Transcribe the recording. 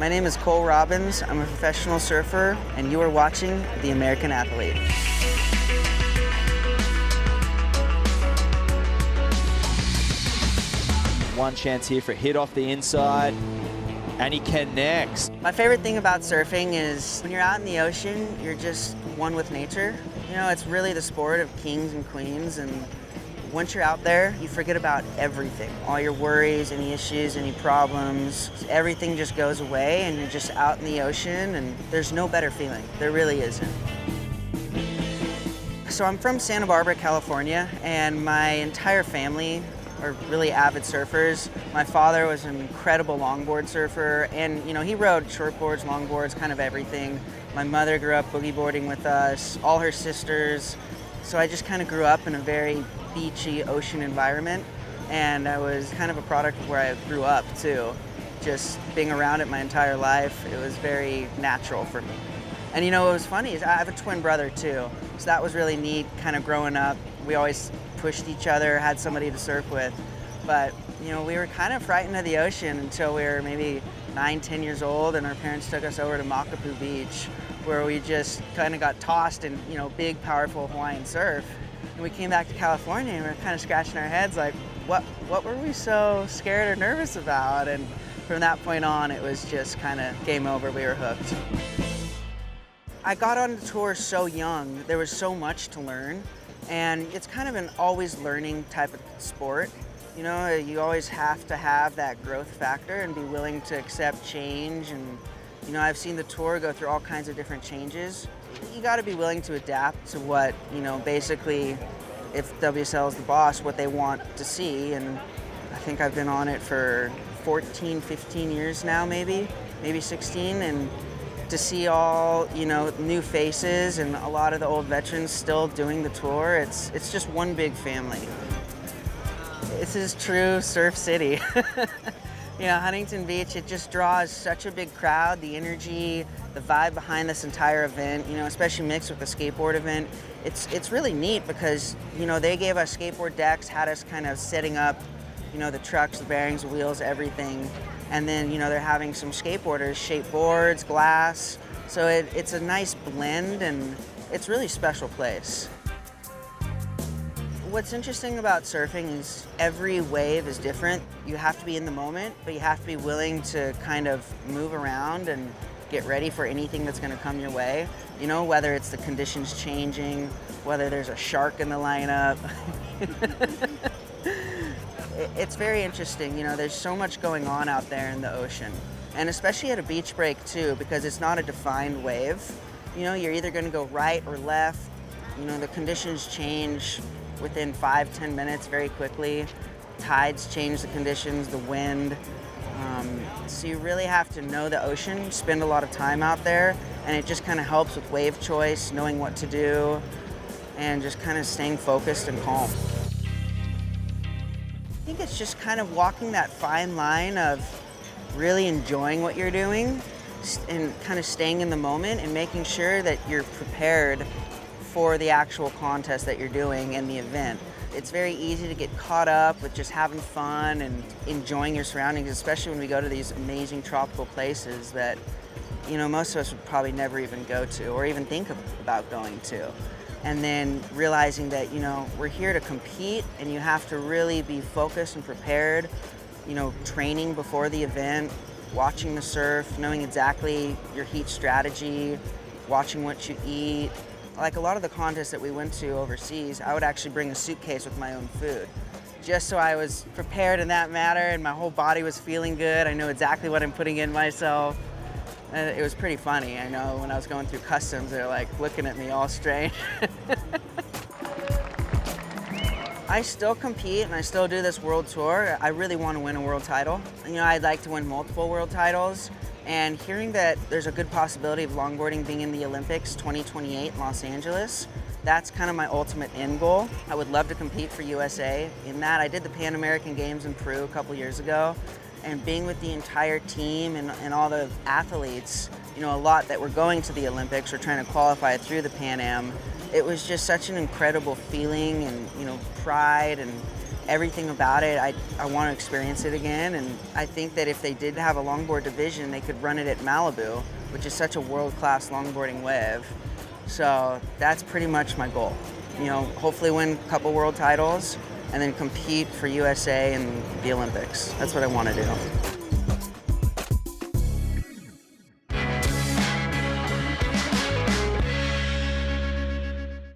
My name is Cole Robbins. I'm a professional surfer, and you are watching The American Athlete. One chance here for a hit off the inside, and he connects. My favorite thing about surfing is when you're out in the ocean, you're just one with nature. You know, it's really the sport of kings and queens, and once you're out there, you forget about everything. All your worries, any issues, any problems, everything just goes away, and you're just out in the ocean, and there's no better feeling. There really isn't. So I'm from Santa Barbara, California, and my entire family are really avid surfers. My father was an incredible longboard surfer, and he rode shortboards, longboards, kind of everything. My mother grew up boogie boarding with us, all her sisters. So I just kind of grew up in a very beachy ocean environment, and I was kind of a product of where I grew up too. Just being around it my entire life, it was very natural for me. And what was funny is I have a twin brother too, so that was really neat kind of growing up. We always pushed each other, had somebody to surf with. But we were kind of frightened of the ocean until we were maybe 9, 10 years old, and our parents took us over to Makapu Beach, where we just kind of got tossed in big, powerful Hawaiian surf. And we came back to California and we were kind of scratching our heads like, what were we so scared or nervous about? And from that point on, it was just kind of game over. We were hooked. I got on the tour so young. There was so much to learn, and it's kind of an always learning type of sport. You always have to have that growth factor and be willing to accept change. And I've seen the tour go through all kinds of different changes. You got to be willing to adapt to what, basically, if WSL is the boss, what they want to see. And I think I've been on it for 14, 15 years now, maybe 16. And to see all, new faces and a lot of the old veterans still doing the tour, it's just one big family. This is true Surf City. Huntington Beach, it just draws such a big crowd. The energy, the vibe behind this entire event, especially mixed with the skateboard event, it's really neat because, they gave us skateboard decks, had us kind of setting up, the trucks, the bearings, the wheels, everything. And then, they're having some skateboarders shape boards, glass. So it's a nice blend, and it's a really special place. What's interesting about surfing is every wave is different. You have to be in the moment, but you have to be willing to kind of move around and get ready for anything that's going to come your way. Whether it's the conditions changing, whether there's a shark in the lineup. It's very interesting. There's so much going on out there in the ocean, and especially at a beach break too, because it's not a defined wave. You're either going to go right or left. The conditions change within 5-10 minutes very quickly. Tides change the conditions, the wind. So you really have to know the ocean, spend a lot of time out there, and it just kind of helps with wave choice, knowing what to do, and just kind of staying focused and calm. I think it's just kind of walking that fine line of really enjoying what you're doing and kind of staying in the moment and making sure that you're prepared for the actual contest that you're doing and the event. It's very easy to get caught up with just having fun and enjoying your surroundings, especially when we go to these amazing tropical places that, most of us would probably never even go to or even think about going to. And then realizing that, we're here to compete, and you have to really be focused and prepared, training before the event, watching the surf, knowing exactly your heat strategy, watching what you eat. Like a lot of the contests that we went to overseas, I would actually bring a suitcase with my own food, just so I was prepared in that matter and my whole body was feeling good. I know exactly what I'm putting in myself. And it was pretty funny. I know when I was going through customs, they're like looking at me all strange. I still compete and I still do this world tour. I really want to win a world title. I'd like to win multiple world titles. And hearing that there's a good possibility of longboarding being in the Olympics 2028 in Los Angeles, that's kind of my ultimate end goal. I would love to compete for USA in that. I did the Pan American Games in Peru a couple years ago, and being with the entire team and all the athletes, a lot that were going to the Olympics or trying to qualify through the Pan Am, it was just such an incredible feeling and, pride, and everything about it. I want to experience it again, and I think that if they did have a longboard division, they could run it at Malibu, which is such a world-class longboarding wave. So that's pretty much my goal. You know, hopefully win a couple world titles and then compete for USA and the Olympics. That's what I want to do.